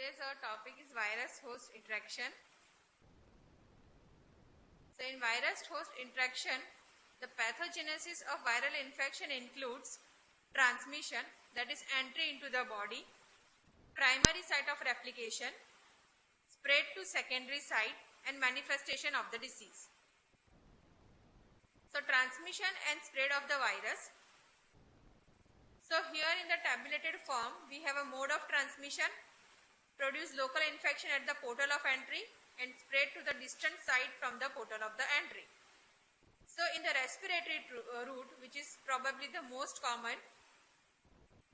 Today's our topic is virus-host interaction. So in virus-host interaction, the pathogenesis of viral infection includes transmission, that is entry into the body, primary site of replication, spread to secondary site, and manifestation of the disease. So transmission and spread of the virus. So here in the tabulated form, we have a mode of transmission, produce local infection at the portal of entry and spread to the distant site from the portal of the entry. So in the respiratory route, which is probably the most common,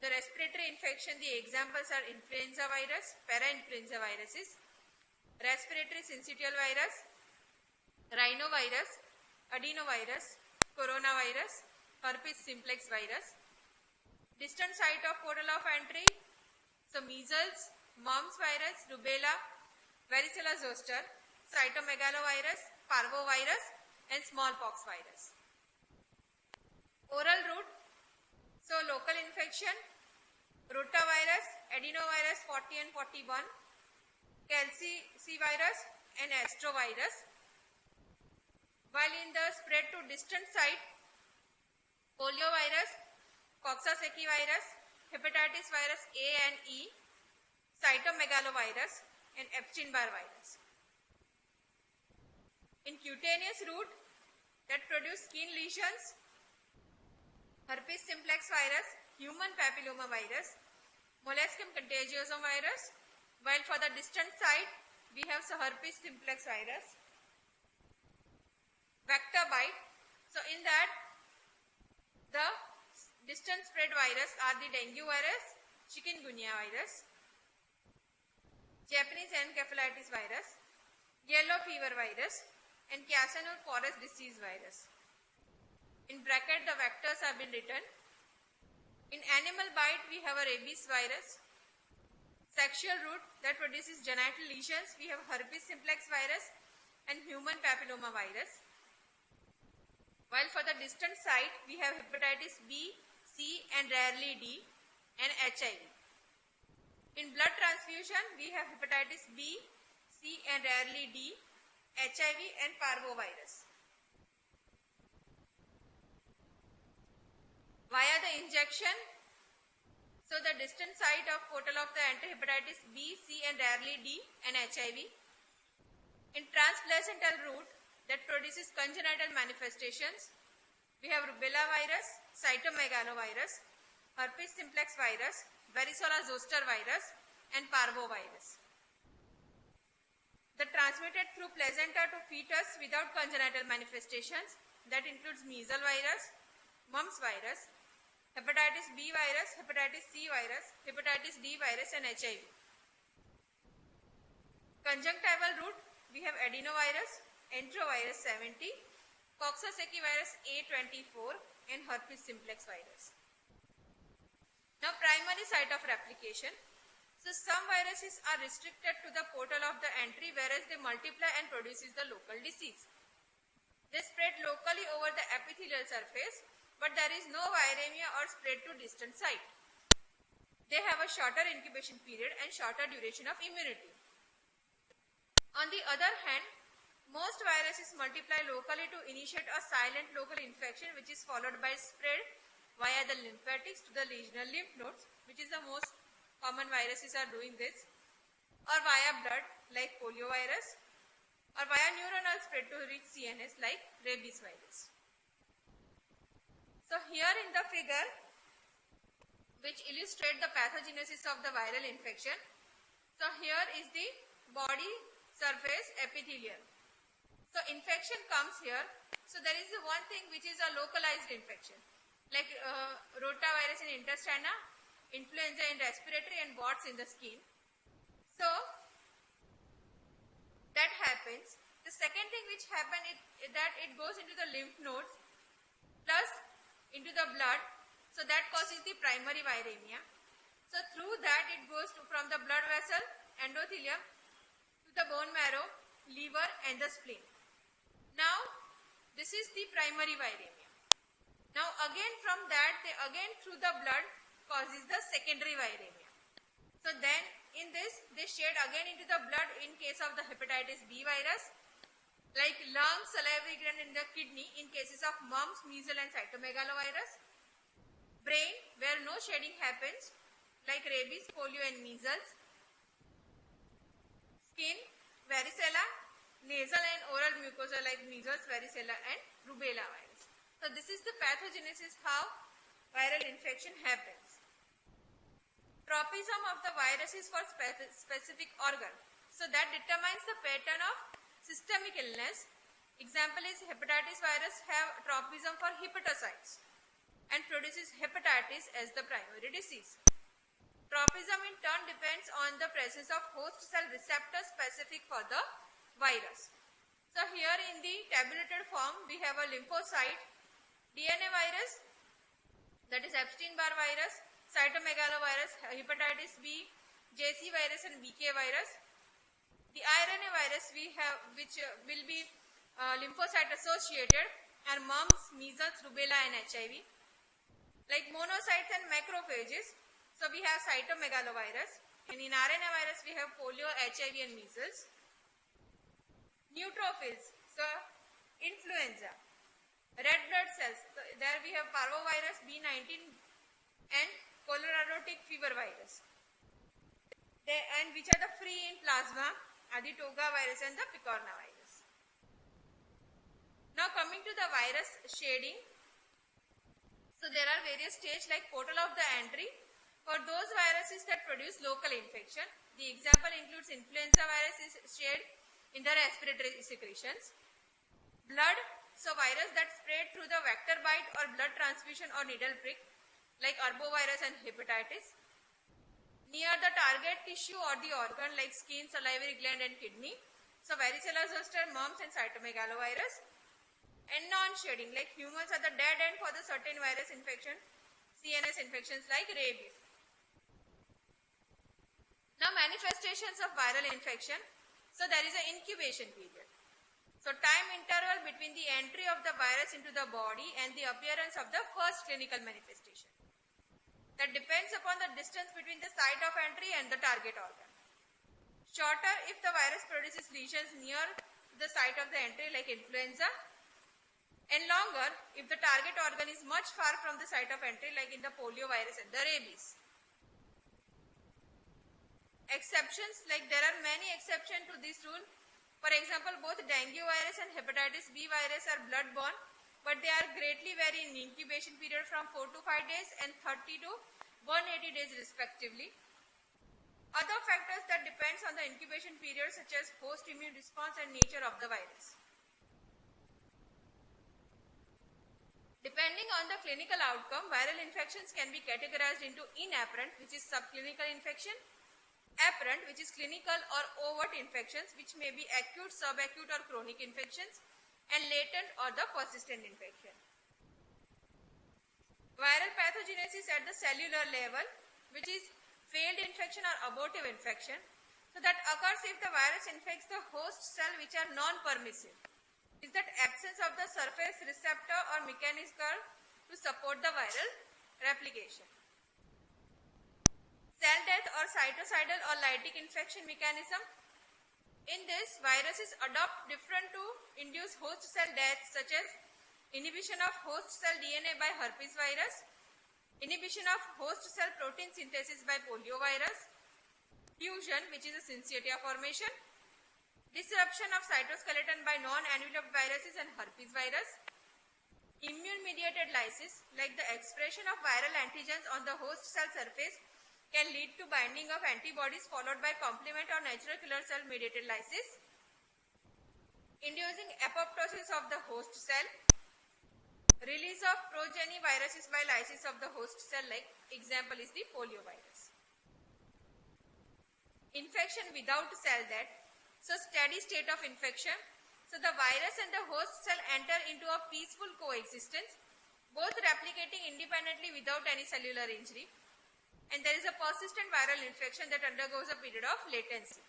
the respiratory infection, the examples are influenza virus, parainfluenza viruses, respiratory syncytial virus, rhinovirus, adenovirus, coronavirus, herpes simplex virus. Distant site of portal of entry, so measles, mumps virus, rubella, varicella zoster, cytomegalovirus, parvovirus, and smallpox virus. Oral route, so local infection, rotavirus, adenovirus 40 and 41, calci virus, and astrovirus. While in the spread to distant site, poliovirus, Coxsackie virus, hepatitis virus A and E, cytomegalovirus, and Epstein-Barr virus. In cutaneous route that produce skin lesions, herpes simplex virus, human papilloma virus, molluscum contagiosum virus, while for the distant site we have herpes simplex virus, vector bite. So in that the distant spread virus are the dengue virus, chikungunya virus, Japanese encephalitis virus, yellow fever virus, and Casanova forest disease virus. In bracket the vectors have been written. In animal bite we have a rabies virus. Sexual route that produces genital lesions we have herpes simplex virus and human papilloma virus. While for the distant site we have hepatitis B, C, and rarely D, and HIV. In blood transfusion we have hepatitis B, C, and rarely D, HIV, and parvovirus. Via the injection, so the distant site of portal of the hepatitis B, C, and rarely D, and HIV. In transplacental route that produces congenital manifestations, we have rubella virus, cytomegalovirus, herpes simplex virus, varicella zoster virus, and parvovirus. The transmitted through placenta to fetus without congenital manifestations, that includes measles virus, mumps virus, hepatitis B virus, hepatitis C virus, hepatitis D virus, and HIV. Conjunctival route, we have adenovirus, enterovirus 70, Coxsackie virus A24, and herpes simplex virus. Now primary site of replication. So some viruses are restricted to the portal of the entry, whereas they multiply and produces the local disease. They spread locally over the epithelial surface, but there is no viremia or spread to distant site. They have a shorter incubation period and shorter duration of immunity. On the other hand, most viruses multiply locally to initiate a silent local infection, which is followed by spread via the lymphatics to the lesional lymph nodes, which is the most common viruses are doing this, or via blood like poliovirus, or via neuronal spread to reach CNS like rabies virus. So here in the figure, which illustrate the pathogenesis of the viral infection, so here is the body surface epithelium. So infection comes here. So there is one thing which is a localized infection, like rotavirus in intestina, influenza in respiratory, and warts in the skin. So that happens. The second thing which happens is that it goes into the lymph nodes plus into the blood. So that causes the primary viremia. So through that it goes from the blood vessel, endothelium, to the bone marrow, liver, and the spleen. Now this is the primary viremia. Now again from that, again through the blood causes the secondary viremia. So then In this, they shed again into the blood in case of the hepatitis B virus, like lung, salivary gland in the kidney in cases of mumps, measles and cytomegalovirus. Brain, where no shedding happens, like rabies, polio and measles. Skin, varicella, nasal and oral mucosa like measles, varicella and rubella virus. So this is the pathogenesis how viral infection happens. Tropism of the virus is for specific organ. So that determines the pattern of systemic illness. Example is hepatitis virus have tropism for hepatocytes and produces hepatitis as the primary disease. Tropism in turn depends on the presence of host cell receptor specific for the virus. So here in the tabulated form we have a lymphocyte, DNA virus, that is Epstein-Barr virus, cytomegalovirus, hepatitis B, JC virus and BK virus. The RNA virus we have which will be lymphocyte associated are mumps, measles, rubella and HIV. Like monocytes and macrophages, so we have cytomegalovirus, and in RNA virus we have polio, HIV and measles. Neutrophils, so influenza. Red blood cells, so there we have parvovirus, B19 and choleradotic fever virus. And which are the free in plasma are the Toga virus and the Picorna virus. Now coming to the virus shading. So there are various stages like portal of the entry for those viruses that produce local infection. The example includes influenza virus is shared in the respiratory secretions. Blood, so virus that spread through the vector bite or blood transfusion or needle prick like arbovirus and hepatitis. Near the target tissue or the organ like skin, salivary gland and kidney. So varicella zoster, mumps and cytomegalovirus. And non-shedding, like humans are the dead end for the certain virus infection, CNS infections like rabies. Now manifestations of viral infection. So there is an incubation period. So time interval between the entry of the virus into the body and the appearance of the first clinical manifestation. That depends upon the distance between the site of entry and the target organ. Shorter if the virus produces lesions near the site of the entry like influenza, and longer if the target organ is much far from the site of entry like in the polio virus and the rabies. Exceptions, like there are many exceptions to this rule. For example, both dengue virus and hepatitis B virus are blood-borne, but they are greatly vary in incubation period from 4 to 5 days and 30 to 180 days respectively. Other factors that depends on the incubation period such as host immune response and nature of the virus. Depending on the clinical outcome, viral infections can be categorized into inapparent, which is subclinical infection, apparent, which is clinical or overt infections, which may be acute, subacute or chronic infections, and latent or the persistent infection. Viral pathogenesis at the cellular level, which is failed infection or abortive infection, so that occurs if the virus infects the host cell which are non-permissive. Is that absence of the surface receptor or mechanism to support the viral replication. Cell death or cytocidal or lytic infection mechanism. In this, viruses adopt different to induce host cell death such as inhibition of host cell DNA by herpes virus, inhibition of host cell protein synthesis by poliovirus, fusion, which is a syncytia formation, disruption of cytoskeleton by non-enveloped viruses and herpes virus, immune-mediated lysis, like the expression of viral antigens on the host cell surface can lead to binding of antibodies followed by complement or natural killer cell mediated lysis, inducing apoptosis of the host cell, release of progeny viruses by lysis of the host cell, like example is the poliovirus. Infection without cell death. So steady state of infection. So the virus and the host cell enter into a peaceful coexistence, both replicating independently without any cellular injury. And there is a persistent viral infection that undergoes a period of latency.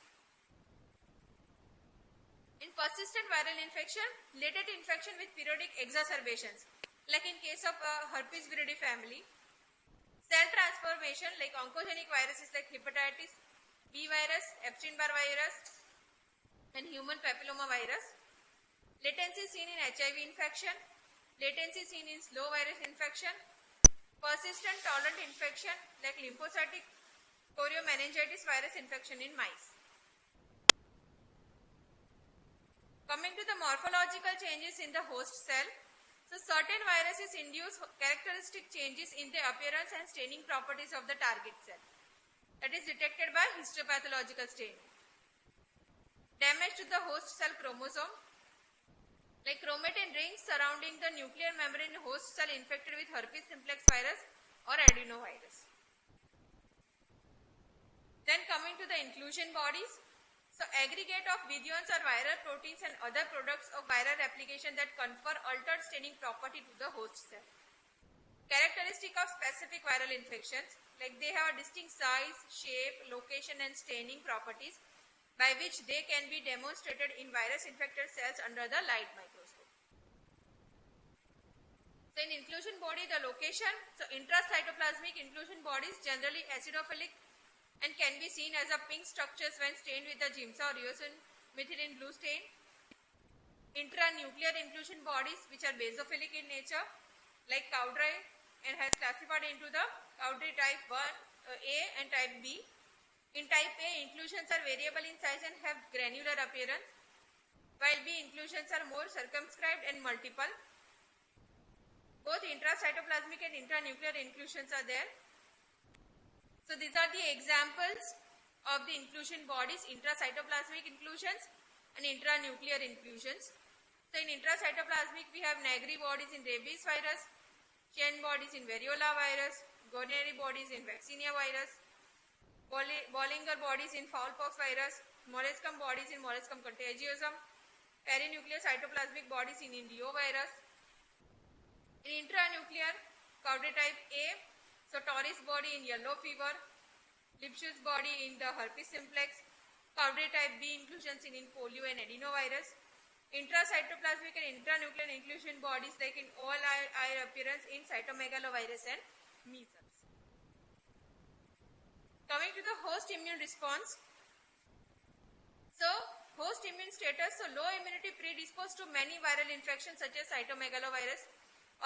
In persistent viral infection, latent infection with periodic exacerbations, like in case of herpes viridae family. Cell transformation, like oncogenic viruses like hepatitis B virus, Epstein-Barr virus, and human papilloma virus. Latency seen in HIV infection, latency seen in slow virus infection, persistent tolerant infection like lymphocytic choriomeningitis virus infection in mice. Coming to the morphological changes in the host cell. So certain viruses induce characteristic changes in the appearance and staining properties of the target cell. That is detected by histopathological staining. Damage to the host cell chromosome, like chromatin rings surrounding the nuclear membrane host cell infected with herpes simplex virus or adenovirus. Then coming to the inclusion bodies. So aggregate of virions or viral proteins and other products of viral replication that confer altered staining property to the host cell. Characteristic of specific viral infections, like they have a distinct size, shape, location and staining properties by which they can be demonstrated in virus infected cells under the light microscope. So in inclusion body, the location, so intracytoplasmic inclusion bodies generally acidophilic and can be seen as a pink structures when stained with the Giemsa or eosin methylene blue stain. Intranuclear inclusion bodies which are basophilic in nature, like Cowdrey, and has classified into the Cowdrey type 1A and type B. In type A, inclusions are variable in size and have granular appearance, while B inclusions are more circumscribed and multiple. Both intracytoplasmic and intranuclear inclusions are there. So these are the examples of the inclusion bodies: intracytoplasmic inclusions and intranuclear inclusions. So in intracytoplasmic, we have Negri bodies in rabies virus, Chen bodies in variola virus, Guarneri bodies in vaccinia virus, Bollinger bodies in foulpox virus, Molluscum bodies in Molluscum contagiosum, perinuclear cytoplasmic bodies in indiovirus. In intranuclear, Cowdrey type A, so Torres body in yellow fever, Lipschutz body in the herpes simplex, Cowdrey type B inclusions in polio and adenovirus. Intracytoplasmic and intranuclear inclusion bodies like in all eye appearance in cytomegalovirus and measles. Coming to the host immune response. So host immune status, so low immunity predisposed to many viral infections such as cytomegalovirus.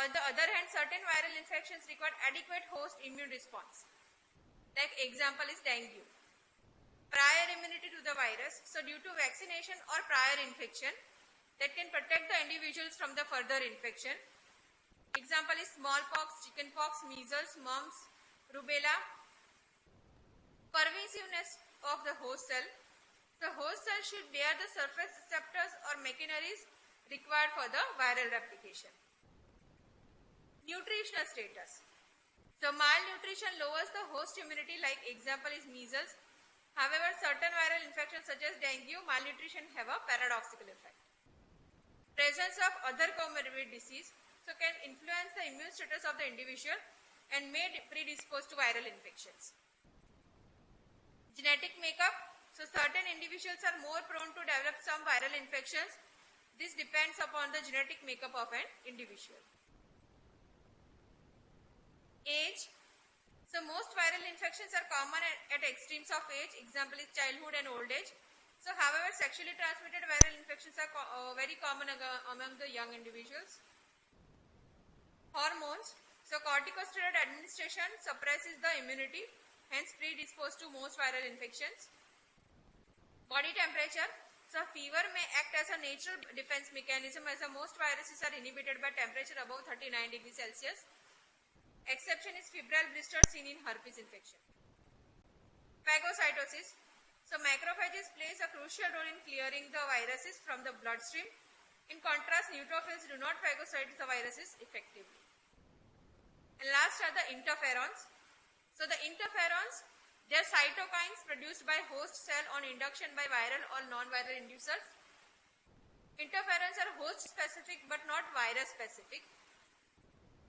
On the other hand, certain viral infections require adequate host immune response. Like example is dengue. Prior immunity to the virus, so due to vaccination or prior infection that can protect the individuals from the further infection. Example is smallpox, chickenpox, measles, mumps, rubella. Pervasiveness of the host cell. The host cell should bear the surface receptors or machineries required for the viral replication. Nutritional status. So malnutrition lowers the host immunity, like example is measles. However, certain viral infections such as dengue, malnutrition have a paradoxical effect. Presence of other comorbid disease, so can influence the immune status of the individual and may predispose to viral infections. Genetic makeup, so certain individuals are more prone to develop some viral infections. This depends upon the genetic makeup of an individual. Age, so most viral infections are common at extremes of age. Example is childhood and old age. So however, sexually transmitted viral infections are very common among the young individuals. Hormones, so corticosteroid administration suppresses the immunity, hence predisposed to most viral infections. Body temperature, so fever may act as a natural defense mechanism as most viruses are inhibited by temperature above 39 degrees Celsius. Exception is febrile blisters seen in herpes infection. Phagocytosis, so macrophages plays a crucial role in clearing the viruses from the bloodstream. In contrast, neutrophils do not phagocyte the viruses effectively. And last are the interferons. So the interferons, they are cytokines produced by host cell on induction by viral or non-viral inducers. Interferons are host specific but not virus specific.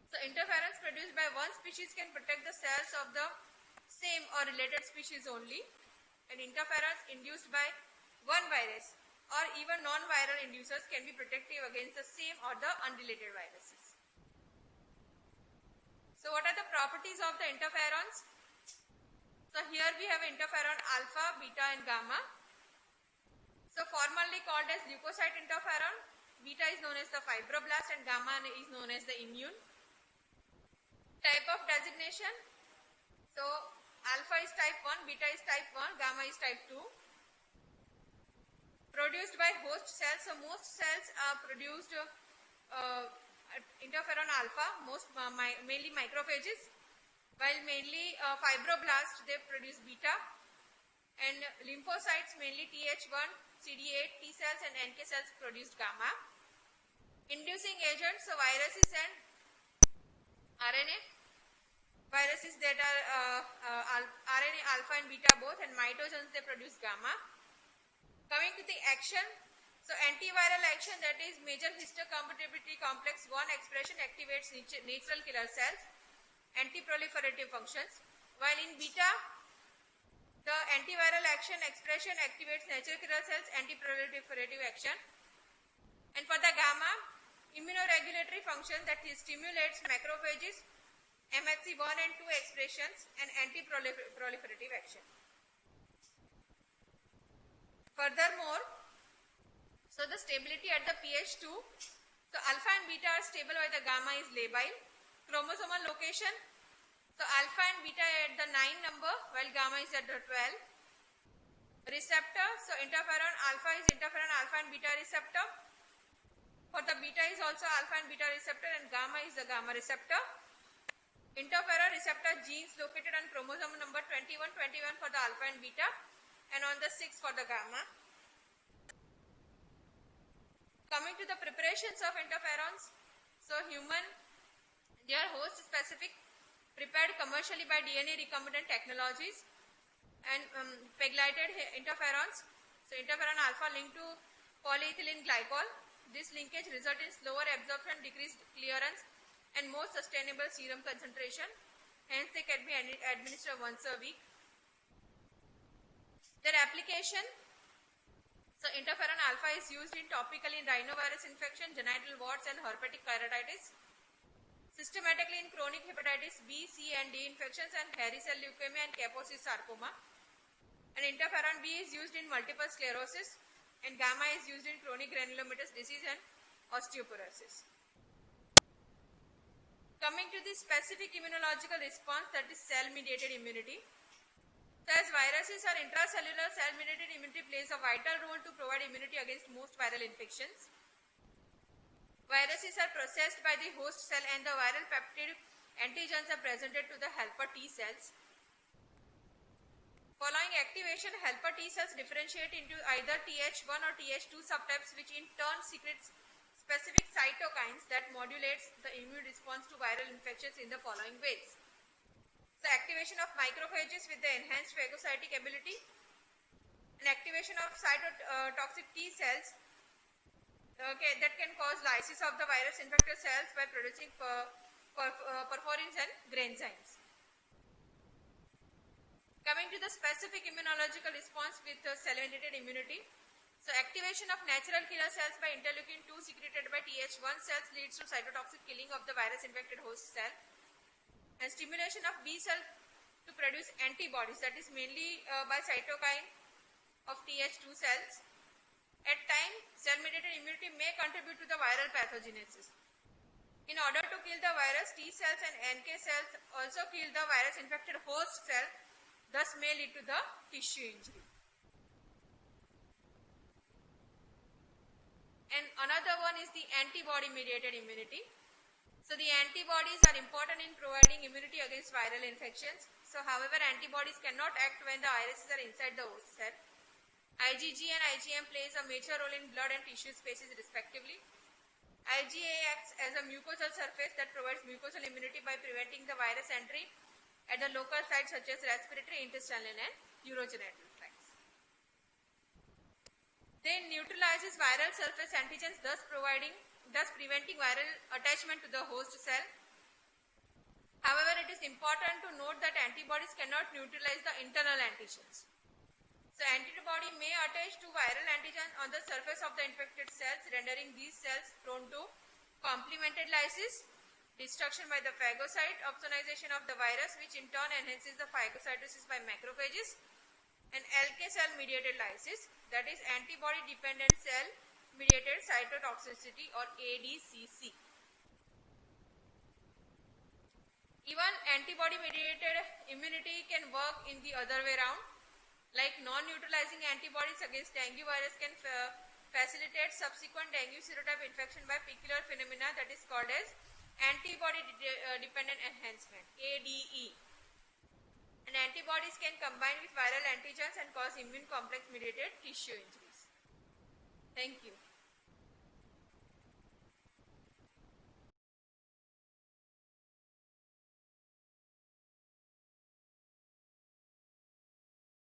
So interferons produced by one species can protect the cells of the same or related species only, and interferons induced by one virus or even non-viral inducers can be protective against the same or the unrelated viruses. So what are the properties of the interferons? So So here we have interferon alpha, beta and gamma. So formerly called as leukocyte interferon, beta is known as the fibroblast and gamma is known as the immune. Type of designation, so alpha is type 1, beta is type 1, gamma is type 2. Produced by host cells, so most cells are produced interferon alpha, mainly macrophages, while mainly fibroblasts they produce beta, and lymphocytes mainly Th1, CD8, T cells and NK cells produce gamma. Inducing agents, so viruses and RNA. Viruses that are RNA alpha and beta both, and mitogens they produce gamma. Coming to the action, so antiviral action, that is major histocompatibility complex 1 expression activates natural killer cells, anti-proliferative functions, while in beta the antiviral action expression activates natural killer cells, anti-proliferative action. And for the gamma, immunoregulatory function, that is stimulates macrophages, MHC 1 and 2 expressions and anti-proliferative action. Furthermore, so the stability at the pH 2, so alpha and beta are stable while the gamma is labile. Chromosomal location, so alpha and beta at the 9 number while gamma is at the 12. Receptor, so interferon alpha is interferon alpha and beta receptor. For the beta is also alpha and beta receptor, and gamma is the gamma receptor. Interferon receptor genes located on chromosome number 21 for the alpha and beta, and on the 6 for the gamma. Coming to the preparations of interferons, so human, they are host specific, prepared commercially by DNA recombinant technologies, and pegylated interferons. So interferon alpha linked to polyethylene glycol. This linkage results in slower absorption, decreased clearance, and more sustainable serum concentration. Hence, they can be administered once a week. Their application, so interferon alpha is used in topically in rhinovirus infection, genital warts and herpetic keratitis. Systematically in chronic hepatitis B, C and D infections and hairy cell leukemia and Kaposi sarcoma. And interferon B is used in multiple sclerosis, and gamma is used in chronic granulomatous disease and osteoporosis. Coming to the specific immunological response, that is cell-mediated immunity. So as viruses are intracellular, cell-mediated immunity plays a vital role to provide immunity against most viral infections. Viruses are processed by the host cell, and the viral peptide antigens are presented to the helper T cells. Following activation, helper T cells differentiate into either Th1 or Th2 subtypes, which in turn secretes specific cytokines that modulates the immune response to viral infections in the following ways. So activation of macrophages with the enhanced phagocytic ability, and activation of cytotoxic T cells that can cause lysis of the virus infected cells by producing perforins and granzymes. Coming to the specific immunological response with cell-mediated immunity. So activation of natural killer cells by interleukin 2 secreted by Th1 cells leads to cytotoxic killing of the virus infected host cell, and stimulation of B cell to produce antibodies, that is mainly by cytokine of Th2 cells. At times, cell-mediated immunity may contribute to the viral pathogenesis. In order to kill the virus, T cells and NK cells also kill the virus infected host cell, thus may lead to the tissue injury. And another one is the antibody-mediated immunity. So the antibodies are important in providing immunity against viral infections. So however, antibodies cannot act when the viruses are inside the host cell. IgG and IgM plays a major role in blood and tissue spaces respectively. IgA acts as a mucosal surface that provides mucosal immunity by preventing the virus entry at the local sites such as respiratory, intestinal and urogenital tracts. Then neutralizes viral surface antigens, thus preventing viral attachment to the host cell. However, it is important to note that antibodies cannot neutralize the internal antigens. So antibody may attach to viral antigen on the surface of the infected cells, rendering these cells prone to complemented lysis destruction by the phagocyte, opsonization of the virus, which in turn enhances the phagocytosis by macrophages, and LK cell mediated lysis, that is antibody dependent cell mediated cytotoxicity or ADCC. Even antibody mediated immunity can work in the other way around, like non-neutralizing antibodies against dengue virus can facilitate subsequent dengue serotype infection by peculiar phenomena that is called as antibody dependent enhancement, ADE. And antibodies can combine with viral antigens and cause immune complex mediated tissue injuries. Thank you.